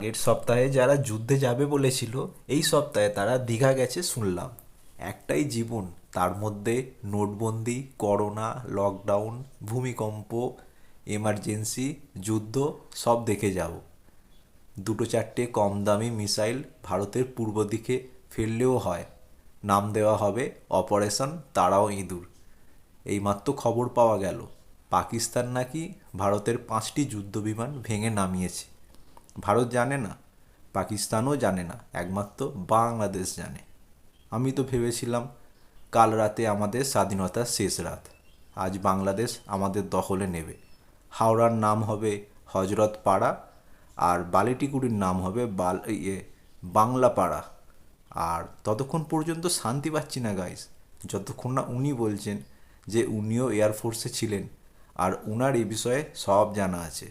আগের সপ্তাহে যারা যুদ্ধে যাবে বলেছিল এই সপ্তাহে তারা দীঘা গেছে শুনলাম। একটাই জীবন, তার মধ্যে নোটবন্দি, করোনা, লকডাউন, ভূমিকম্প, এমার্জেন্সি, যুদ্ধ সব দেখে যাব। দুটো চারটে কম দামি মিসাইল ভারতের পূর্ব দিকে ফেললেও হয়। নাম দেওয়া হবে অপারেশন তাড়াও ইঁদুর। এইমাত্র খবর পাওয়া গেল পাকিস্তান নাকি ভারতের 5টি যুদ্ধবিমান ভেঙে নামিয়েছে। ভারত জানে না, পাকিস্তানও জানে না, একমাত্র বাংলাদেশ জানে। আমি তো ভেবেছিলাম কাল রাতে আমাদের স্বাধীনতার শেষ রাত, আজ বাংলাদেশ আমাদের দখলে নেবে। হাওড়ার নাম হবে হজরত পাড়া, আর বালিটিকুড়ির নাম হবে বাংলা পাড়া। আর ততক্ষণ পর্যন্ত শান্তি পাচ্ছি না গাইস, যতক্ষণ না উনি বলছেন যে উনিও এয়ারফোর্সে ছিলেন আর উনার এই বিষয়ে সব জানা আছে।